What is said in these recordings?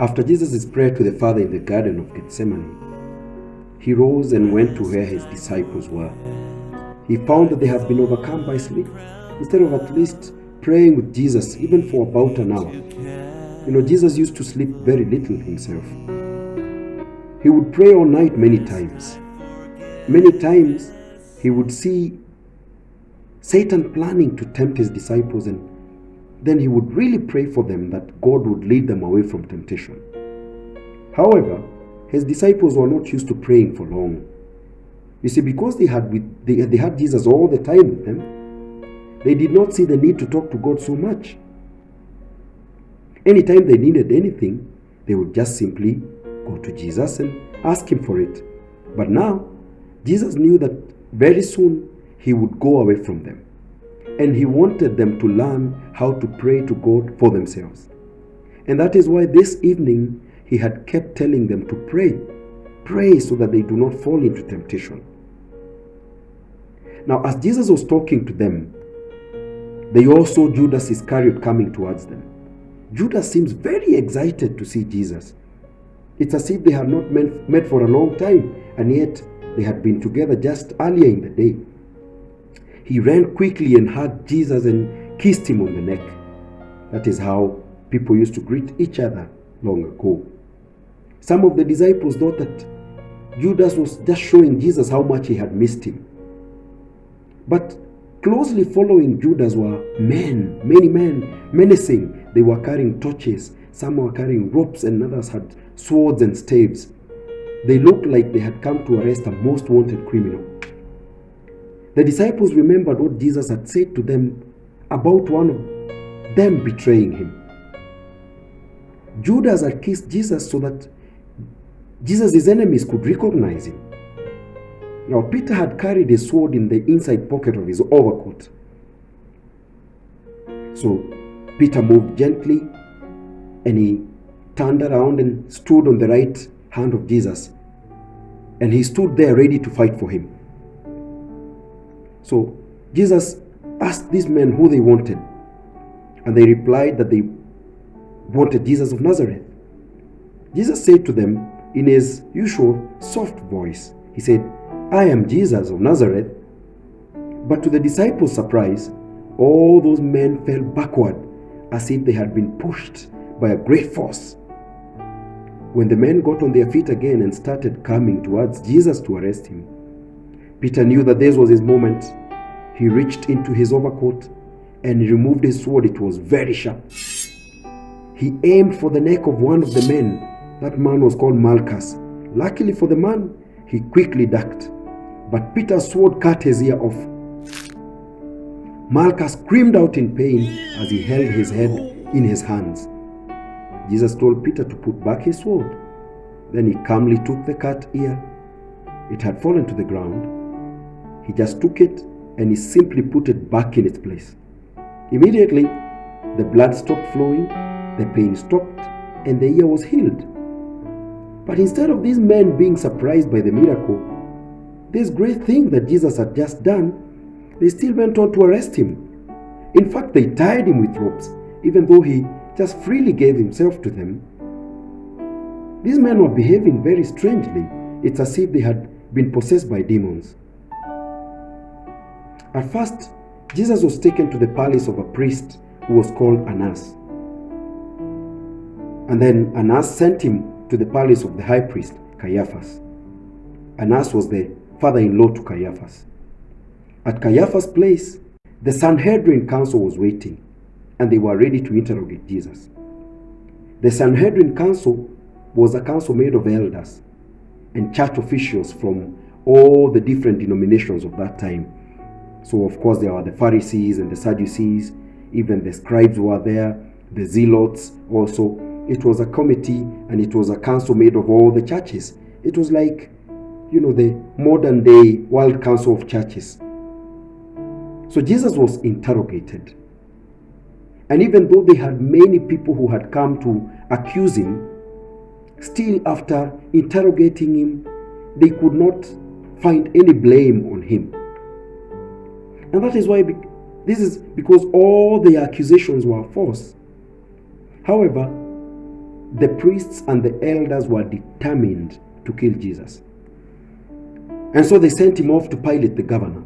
After Jesus' prayer to the Father in the Garden of Gethsemane, he rose and went to where his disciples were. He found that they had been overcome by sleep, instead of at least praying with Jesus, even for about an hour. Jesus used to sleep very little himself. He would pray all night many times. Many times, he would see Satan planning to tempt his disciples, and then he would really pray for them that God would lead them away from temptation. However, his disciples were not used to praying for long. You see, because they had Jesus all the time with them, they did not see the need to talk to God so much. Anytime they needed anything, they would just simply go to Jesus and ask him for it. But now, Jesus knew that very soon he would go away from them. And he wanted them to learn how to pray to God for themselves. And that is why this evening he had kept telling them to pray. Pray so that they do not fall into temptation. Now, as Jesus was talking to them, they all saw Judas Iscariot coming towards them. Judas seems very excited to see Jesus. It's as if they had not met for a long time, and yet they had been together just earlier in the day. He ran quickly and hugged Jesus and kissed him on the neck. That is how people used to greet each other long ago. Some of the disciples thought that Judas was just showing Jesus how much he had missed him. But closely following Judas were men, many men, menacing. They were carrying torches. Some were carrying ropes, and others had swords and staves. They looked like they had come to arrest a most wanted criminal. The disciples remembered what Jesus had said to them about one of them betraying him. Judas had kissed Jesus so that Jesus' enemies could recognize him. Now, Peter had carried a sword in the inside pocket of his overcoat. So, Peter moved gently and he turned around and stood on the right hand of Jesus. And he stood there ready to fight for him. So, Jesus asked these men who they wanted. And they replied that they wanted Jesus of Nazareth. Jesus said to them in his usual soft voice, he said, "I am Jesus of Nazareth." But to the disciples' surprise, all those men fell backward as if they had been pushed by a great force. When the men got on their feet again and started coming towards Jesus to arrest him, Peter knew that this was his moment. He reached into his overcoat and removed his sword. It was very sharp. He aimed for the neck of one of the men. That man was called Malchus. Luckily for the man, he quickly ducked. But Peter's sword cut his ear off. Malchus screamed out in pain as he held his head in his hands. Jesus told Peter to put back his sword. Then he calmly took the cut ear. It had fallen to the ground. He just took it and he simply put it back in its place. Immediately, the blood stopped flowing, the pain stopped, and the ear was healed. But instead of these men being surprised by the miracle, this great thing that Jesus had just done, they still went on to arrest him. In fact, they tied him with ropes, even though he just freely gave himself to them. These men were behaving very strangely. It's as if they had been possessed by demons. At first, Jesus was taken to the palace of a priest who was called Annas. And then Annas sent him to the palace of the high priest, Caiaphas. Annas was the father-in-law to Caiaphas. At Caiaphas' place, the Sanhedrin council was waiting, and they were ready to interrogate Jesus. The Sanhedrin council was a council made of elders and church officials from all the different denominations of that time. So, of course, there were the Pharisees and the Sadducees, even the scribes were there, the zealots also. It was a committee and it was a council made of all the churches. It was like, the modern day World Council of Churches. So Jesus was interrogated. And even though they had many people who had come to accuse him, still after interrogating him, they could not find any blame on him. And that is why, this is because all the accusations were false. However, the priests and the elders were determined to kill Jesus. And so they sent him off to Pilate, the governor.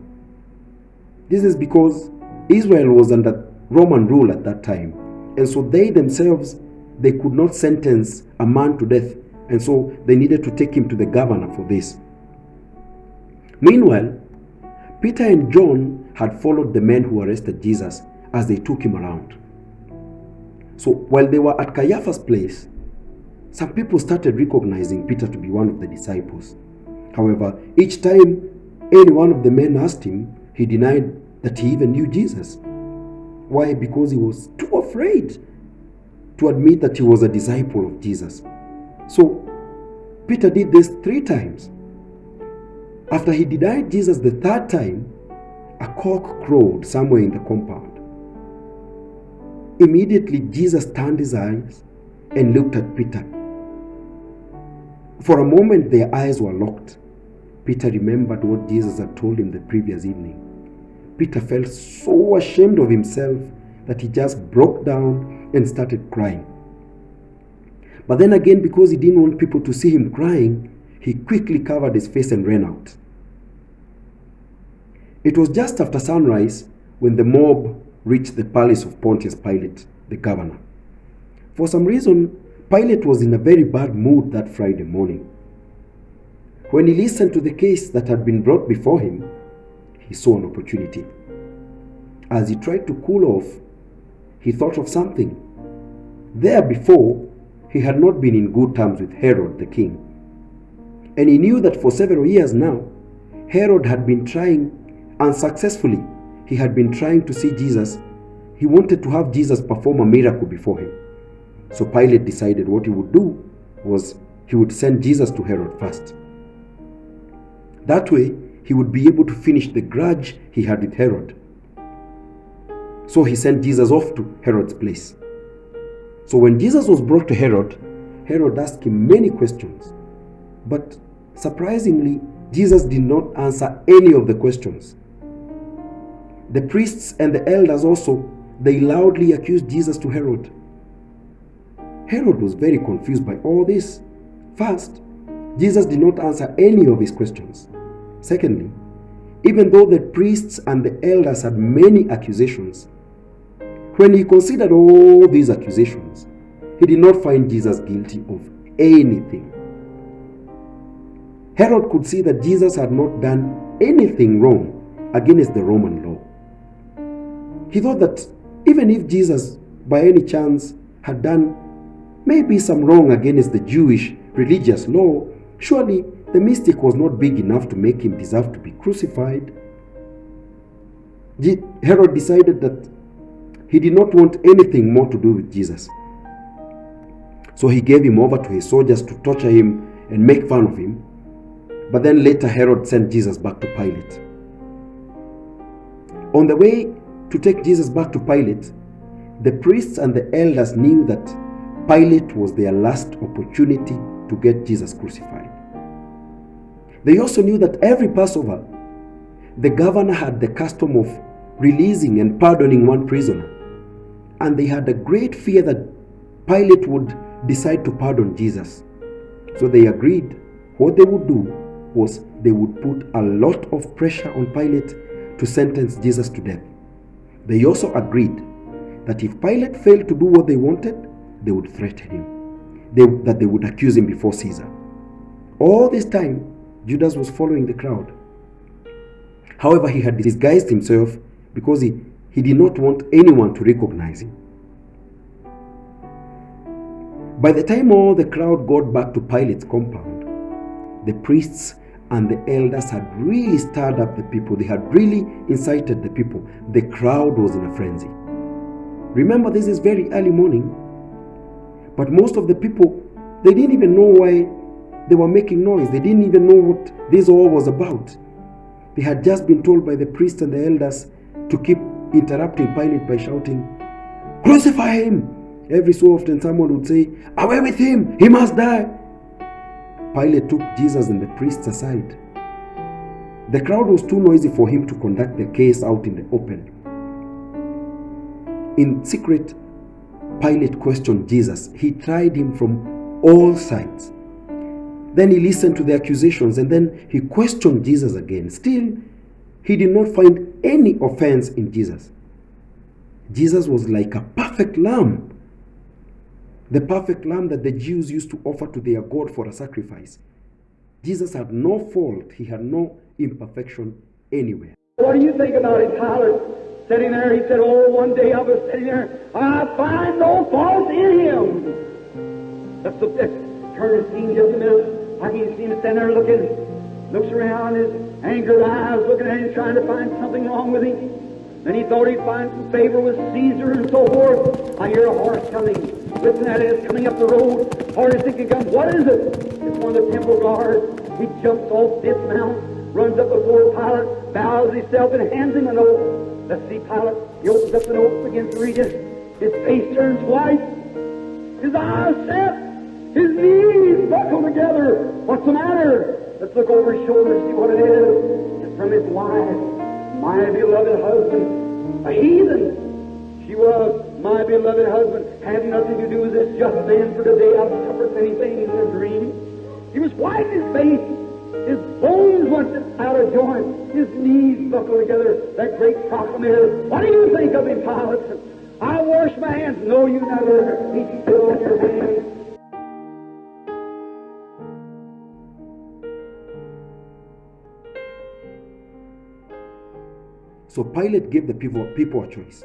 This is because Israel was under Roman rule at that time. And so they themselves, they could not sentence a man to death. And so they needed to take him to the governor for this. Meanwhile, Peter and John had followed the men who arrested Jesus as they took him around. So while they were at Caiaphas' place, some people started recognizing Peter to be one of the disciples. However, each time any one of the men asked him, he denied that he even knew Jesus. Why? Because he was too afraid to admit that he was a disciple of Jesus. So Peter did this 3 times. After he denied Jesus the 3rd time, a cock crowed somewhere in the compound. Immediately Jesus turned his eyes and looked at Peter. For a moment their eyes were locked. Peter remembered what Jesus had told him the previous evening. Peter felt so ashamed of himself that he just broke down and started crying. But then again, because he didn't want people to see him crying, he quickly covered his face and ran out. It was just after sunrise when the mob reached the palace of Pontius Pilate, the governor. For some reason, Pilate was in a very bad mood that Friday morning. When he listened to the case that had been brought before him, he saw an opportunity. As he tried to cool off, he thought of something. There before, he had not been in good terms with Herod the king. And he knew that for several years now, Herod had been trying unsuccessfully. He had been trying to see Jesus. He wanted to have Jesus perform a miracle before him. So Pilate decided what he would do was he would send Jesus to Herod first. That way, he would be able to finish the grudge he had with Herod. So he sent Jesus off to Herod's place. So when Jesus was brought to Herod, Herod asked him many questions. But surprisingly, Jesus did not answer any of the questions. The priests and the elders also, they loudly accused Jesus to Herod. Herod was very confused by all this. First, Jesus did not answer any of his questions. Secondly, even though the priests and the elders had many accusations, when he considered all these accusations, he did not find Jesus guilty of anything. Herod could see that Jesus had not done anything wrong against the Roman law. He thought that even if Jesus, by any chance, had done maybe some wrong against the Jewish religious law, surely the mistake was not big enough to make him deserve to be crucified. Herod decided that he did not want anything more to do with Jesus. So he gave him over to his soldiers to torture him and make fun of him. But then later Herod sent Jesus back to Pilate. On the way to take Jesus back to Pilate, the priests and the elders knew that Pilate was their last opportunity to get Jesus crucified. They also knew that every Passover, the governor had the custom of releasing and pardoning one prisoner. And they had a great fear that Pilate would decide to pardon Jesus. So they agreed what they would do was they would put a lot of pressure on Pilate to sentence Jesus to death. They also agreed that if Pilate failed to do what they wanted, they would threaten him, that they would accuse him before Caesar. All this time, Judas was following the crowd. However, he had disguised himself because he did not want anyone to recognize him. By the time all the crowd got back to Pilate's compound, the priests and the elders had really stirred up the people. They had really incited the people. The crowd was in a frenzy. Remember, this is very early morning, but most of the people, they didn't even know why they were making noise. They didn't even know what this all was about. They had just been told by the priests and the elders to keep interrupting Pilate by shouting, "Crucify him!" Every so often someone would say, "Away with him! He must die!" Pilate took Jesus and the priests aside. The crowd was too noisy for him to conduct the case out in the open. In secret, Pilate questioned Jesus. He tried him from all sides. Then he listened to the accusations, and then he questioned Jesus again. Still, he did not find any offense in Jesus. Jesus was like a perfect lamb. The perfect lamb that the Jews used to offer to their God for a sacrifice. Jesus had no fault. He had no imperfection anywhere. What do you think about it, Pilate? Sitting there, he said, oh, one day I was sitting there, I find no fault in him. Let's look at turn the scene just a minute. I can see him standing there looks around, his angered eyes looking at him, trying to find something wrong with him. Then he thought he'd find some favor with Caesar and so forth. I hear a horse coming. Listen at it, it's coming up the road. Horse is thinking, what is it? It's one of the temple guards. He jumps off, dismounts, runs up before Pilate, bows himself and hands him a note. Let's see Pilate. He opens up the note, begins to read it. His face turns white. His eyes set. His knees buckle together. What's the matter? Let's look over his shoulder and see what it is. It's from his wife, my beloved husband, a heathen. She was my beloved husband. Had nothing to do with this just then, for today I've suffered many things in a dream. He was white in his face. His bones went out of joint. His knees buckled together. That great proclamator. What do you think of him, Pilate? I wash my hands. No, you never. He spit on your hands. So Pilate gave the people a choice.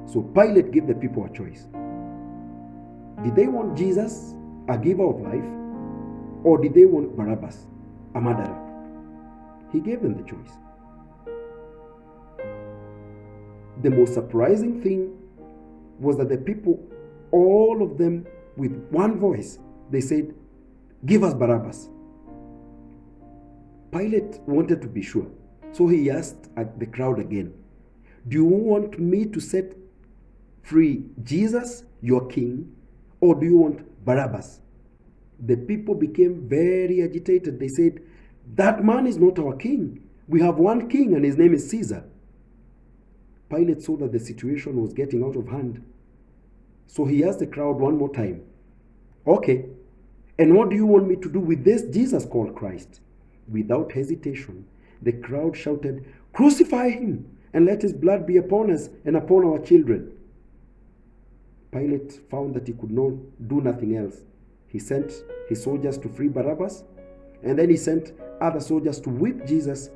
So Pilate gave the people a choice. Did they want Jesus, a giver of life, or did they want Barabbas, a murderer? He gave them the choice. The most surprising thing was that the people, all of them with one voice, they said, give us Barabbas. Pilate wanted to be sure, so he asked the crowd again, do you want me to set free Jesus, your king, or do you want Barabbas? The people became very agitated. They said, that man is not our king. We have one king and his name is Caesar. Pilate saw that the situation was getting out of hand. So he asked the crowd one more time, okay, and what do you want me to do with this Jesus called Christ? Without hesitation, the crowd shouted, crucify him and let his blood be upon us and upon our children. Pilate found that he could not do nothing else. He sent his soldiers to free Barabbas, and then he sent other soldiers to whip Jesus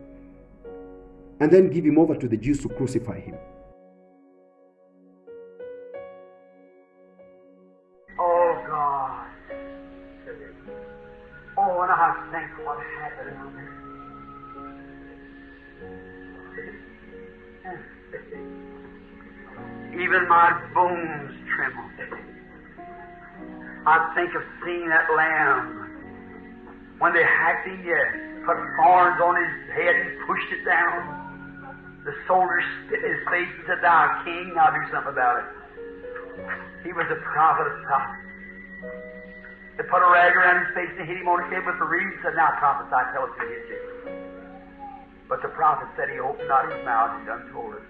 and then give him over to the Jews to crucify him. Oh, God. Oh, and I think what happened on there. Even my bones tremble. I think of seeing that lamb when they hacked him, yes, put thorns on his head and pushed it down. The soldiers spit in his face and said, thou art king, now do something about it. He was a prophet of prophets. They put a rag around his face and hit him on the head with a reed and said, now prophesy, tell us who hit you. But the prophet said he opened not his mouth and done told us.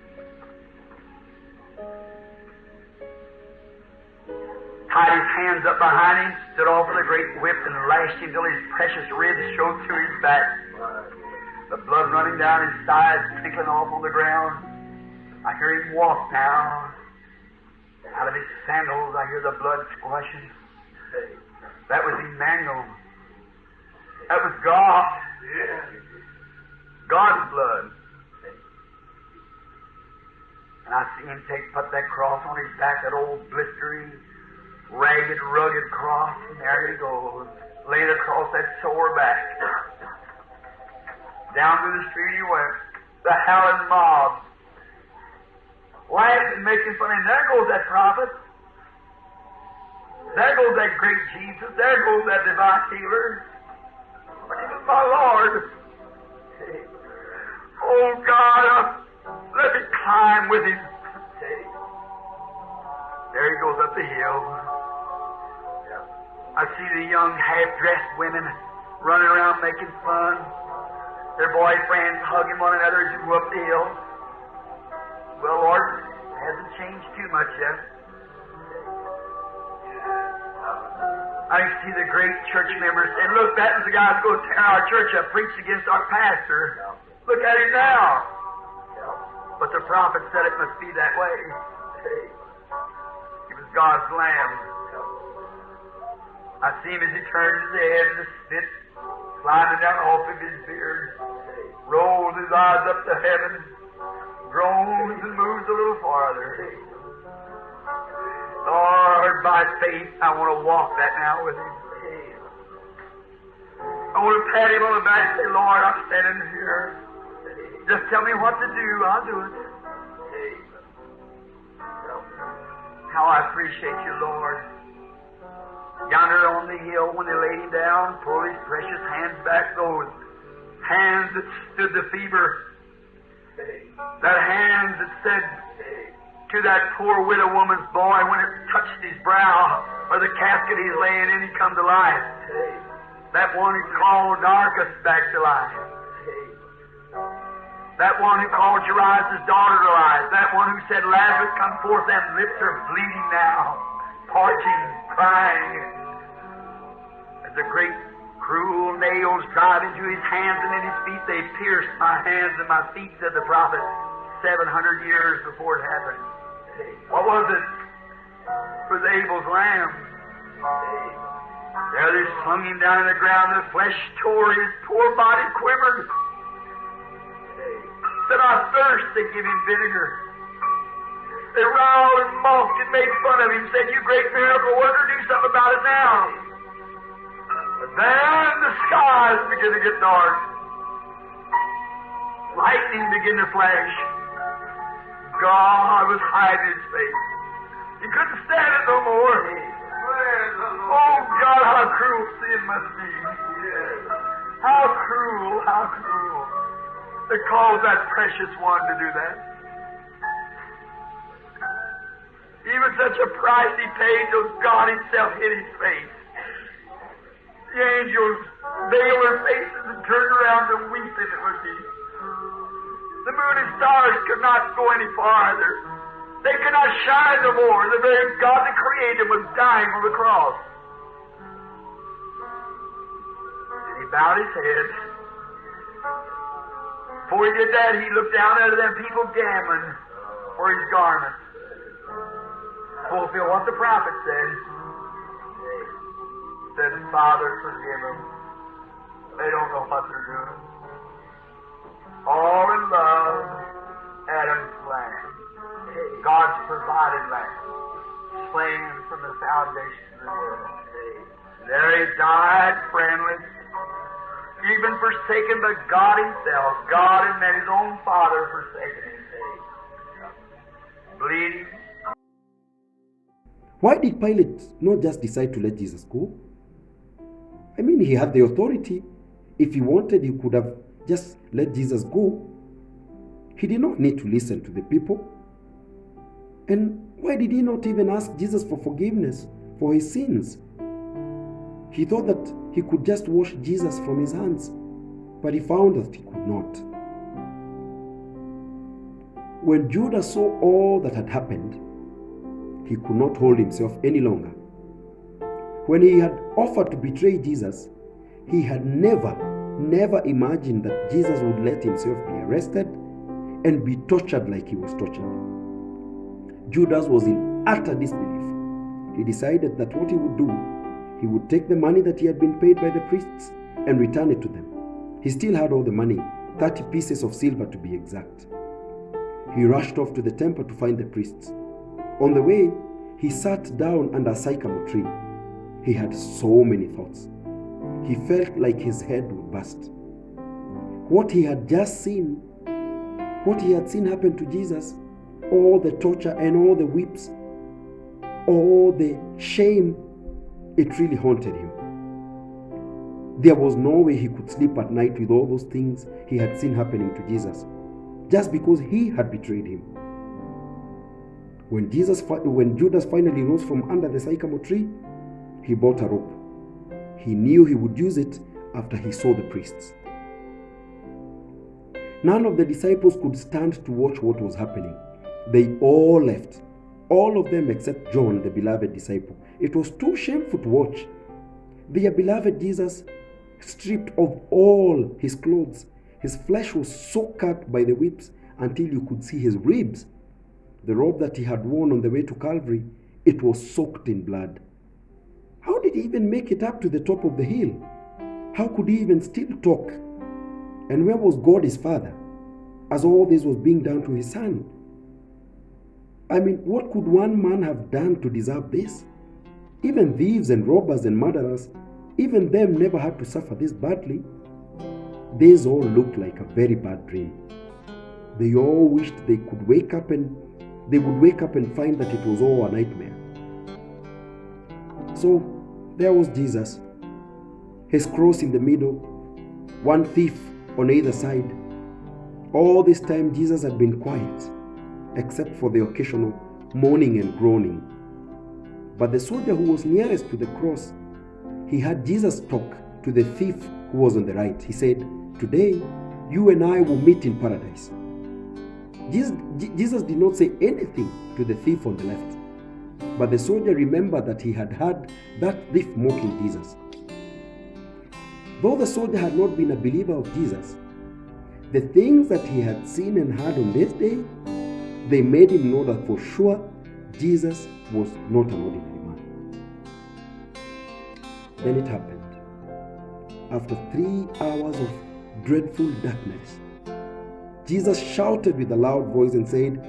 Tied his hands up behind him, stood off with a great whip and lashed him till his precious ribs showed through his back. The blood running down his sides, trickling off on the ground. I hear him walk now. Out of his sandals I hear the blood squashing. That was Emmanuel. That was God. God's blood. And I see him put that cross on his back, that old blistering, ragged, rugged cross, and there he goes, laying across that sore back. Down through the street he went, the howling mob, laughing, making fun of him. There goes that prophet. There goes that great Jesus. There goes that divine healer. My Lord. Oh God, let me climb with him. There he goes up the hill. I see the young half-dressed women running around making fun. Their boyfriends hugging one another as they go up the hill. changed too much yet. I see the great church members and look, that was the guy that's going to tear our church up, preached against our pastor. Look at him now. But the prophet said it must be that way. He was God's lamb. I see him as he turns his head and the spit sliding down off of his beard, rolls his eyes up to heaven, groans and moves a little farther. Lord, by faith, I want to walk that now with him. I want to pat him on the back and say, Lord, I'm standing here. Just tell me what to do. I'll do it. How I appreciate you, Lord. Yonder on the hill, when they laid him down, pulled his precious hands back, those hands that stood the fever, that hands that said to that poor widow woman's boy when it touched his brow, or the casket he's laying in, he come to life. That one who called Dorcas back to life. That one who called Jairus' daughter to life. That one who said, Lazarus, come forth, and lips are bleeding now, parching, crying. As the great cruel nails drive into his hands and in his feet, they pierced my hands and my feet, said the prophet, 700 years before it happened. What was it? It was Abel's lamb. There they slung him down in the ground, and the flesh tore, his poor body quivered. Said, I thirst, they give him vinegar. They riled and mocked and made fun of him, said, you great miracle worker, do something about it now. But then the skies began to get dark. Lightning began to flash. God was hiding his face. He couldn't stand it no more. Oh God, how cruel sin must be. How cruel, how cruel. They caused that precious one to do that. Even such a price he paid till God himself hid his face. The angels veiled their faces and turned around to weep if it was he. The moon and stars could not go any farther. They could not shine no more. The very God that created was dying on the cross. And he bowed his head. Before he did that, he looked down at them people gambling for his garments. Fulfill what the prophet said. He said, Father, forgive them. They don't know what they're doing. All in love, Adam's lamb. God's provided lamb. Slain from the foundation of the world. There he died, friendless. Even forsaken by God himself. God and then his own Father forsaken him. Bleeding. Why did Pilate not just decide to let Jesus go? I mean, he had the authority. If he wanted, he could have just let Jesus go. He did not need to listen to the people. And why did he not even ask Jesus for forgiveness for his sins? He thought that he could just wash Jesus from his hands, but he found that he could not. When Judas saw all that had happened, he could not hold himself any longer. When he had offered to betray Jesus, he had never imagined that Jesus would let himself be arrested and be tortured like he was tortured. Judas was in utter disbelief. He decided that what he would do, he would take the money that he had been paid by the priests and return it to them. He still had all the money, 30 pieces of silver to be exact. He rushed off to the temple to find the priests. On the way, he sat down under a sycamore tree. He had so many thoughts. He felt like his head would burst. What he had just seen, what he had seen happen to Jesus, all the torture and all the whips, all the shame, it really haunted him. There was no way he could sleep at night with all those things he had seen happening to Jesus, just because he had betrayed him. When Judas finally rose from under the sycamore tree, he bought a rope. He knew he would use it after he saw the priests. None of the disciples could stand to watch what was happening. They all left all of them except John, the beloved disciple. It was too shameful to watch. Their beloved Jesus stripped of all his clothes. His flesh was so cut by the whips until you could see his ribs. The robe that he had worn on the way to Calvary, it was soaked in blood. How did he even make it up to the top of the hill? How could he even still talk? And where was God his Father, as all this was being done to his Son? I mean, what could one man have done to deserve this? Even thieves and robbers and murderers, even them never had to suffer this badly. This all looked like a very bad dream. They all wished they could wake up and they would wake up and find that it was all a nightmare. So there was Jesus, his cross in the middle, one thief on either side. All this time Jesus had been quiet, except for the occasional moaning and groaning. But the soldier who was nearest to the cross, he had Jesus talk to the thief who was on the right. He said, "Today, you and I will meet in paradise." Jesus did not say anything to the thief on the left. But the soldier remembered that he had heard that thief mocking Jesus. Though the soldier had not been a believer of Jesus, the things that he had seen and heard on this day, they made him know that for sure Jesus was not an ordinary man. Then it happened. After 3 hours of dreadful darkness, Jesus shouted with a loud voice and said,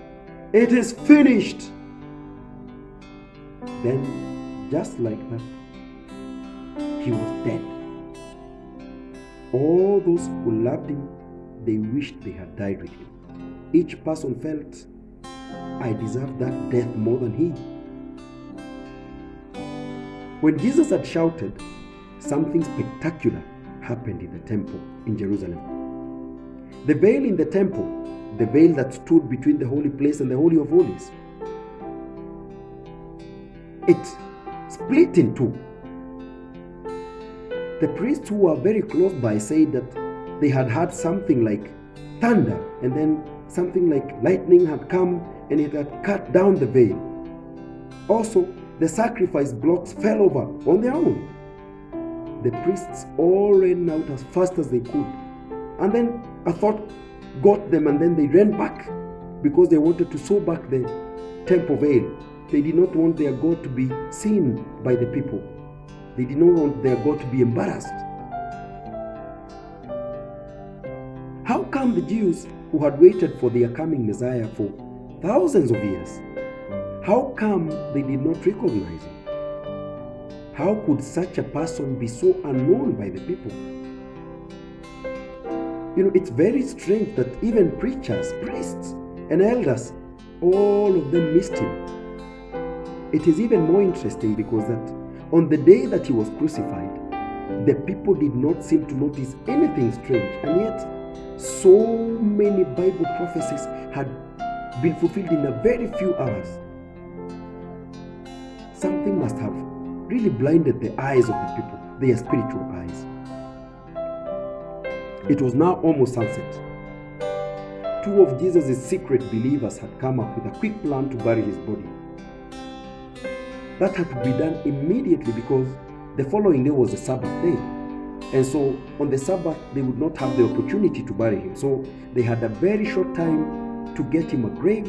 "It is finished!" Then, just like that, he was dead. All those who loved him, they wished they had died with him. Each person felt, "I deserve that death more than he." When Jesus had shouted, something spectacular happened in the temple in Jerusalem. The veil in the temple, the veil that stood between the holy place and the Holy of Holies, it split in two. The priests who were very close by said that they had heard something like thunder, and then something like lightning had come and it had cut down the veil. Also, the sacrifice blocks fell over on their own. The priests all ran out as fast as they could. And then a thought got them, and then they ran back because they wanted to sew back the temple veil. They did not want their God to be seen by the people. They did not want their God to be embarrassed. How come the Jews who had waited for their coming Messiah for thousands of years, how come they did not recognize him? How could such a person be so unknown by the people? It's very strange that even preachers, priests, and elders, all of them missed him. It is even more interesting because that on the day that he was crucified, the people did not seem to notice anything strange, and yet so many Bible prophecies had been fulfilled in a very few hours. Something must have really blinded the eyes of the people, their spiritual eyes. It was now almost sunset. 2 of Jesus' secret believers had come up with a quick plan to bury his body. That had to be done immediately because the following day was the Sabbath day. And so on the Sabbath, they would not have the opportunity to bury him. So they had a very short time to get him a grave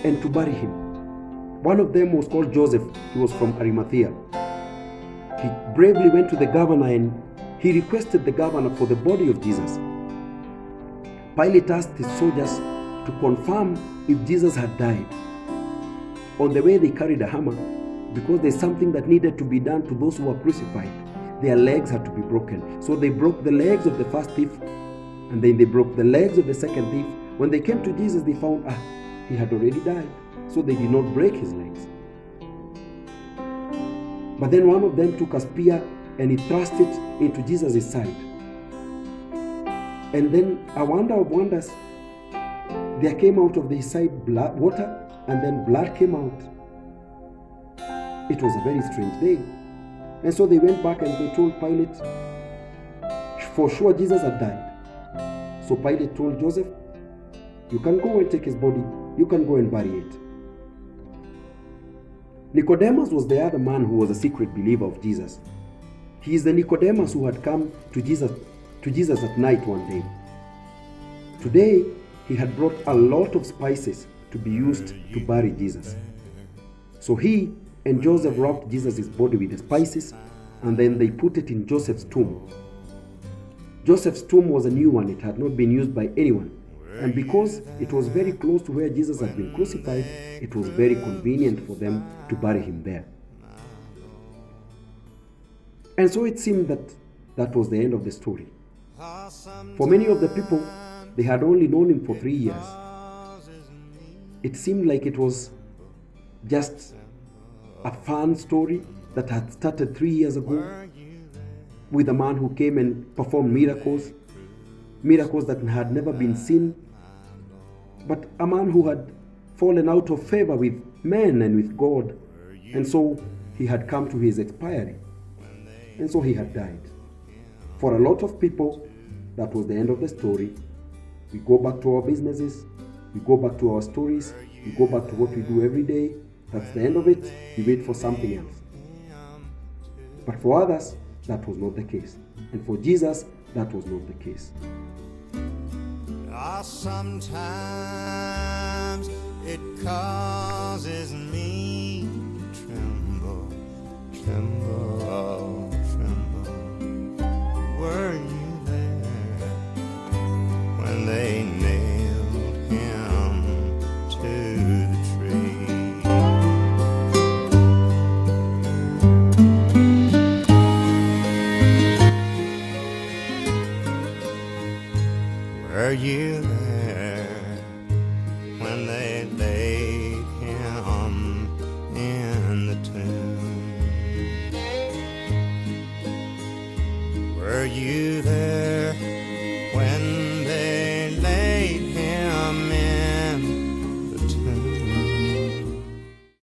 and to bury him. One of them was called Joseph. He was from Arimathea. He bravely went to the governor and he requested the governor for the body of Jesus. Pilate asked his soldiers to confirm if Jesus had died. On the way, they carried a hammer because there's something that needed to be done to those who were crucified. Their legs had to be broken. So they broke the legs of the first thief, and then they broke the legs of the second thief. When they came to Jesus, they found, he had already died. So they did not break his legs. But then one of them took a spear and he thrust it into Jesus' side. And then, a wonder of wonders, there came out of his side blood, water, and then blood came out. It was a very strange day. And so they went back and they told Pilate, for sure Jesus had died. So Pilate told Joseph, you can go and take his body, you can go and bury it. Nicodemus was the other man who was a secret believer of Jesus. He is the Nicodemus who had come to Jesus at night one day. Today, he had brought a lot of spices to be used to bury Jesus. So he and Joseph wrapped Jesus' body with the spices, and then they put it in Joseph's tomb. Joseph's tomb was a new one. It had not been used by anyone. And because it was very close to where Jesus had been crucified, it was very convenient for them to bury him there. And so it seemed that that was the end of the story. For many of the people, they had only known him for 3 years. It seemed like it was just a fun story that had started 3 years ago with a man who came and performed miracles that had never been seen, but a man who had fallen out of favor with men and with God, and so he had come to his expiry, and so he had died. For a lot of people, that was the end of the story. We go back to our businesses, we go back to our stories, we go back to what we do every day. That's the end of it. We wait for something else. But for others, that was not the case. And for Jesus, that was not the case. Sometimes it causes me to tremble, tremble, tremble. Were you there when they nailed him to the tree? Were you there when they laid him in the tomb? Were you there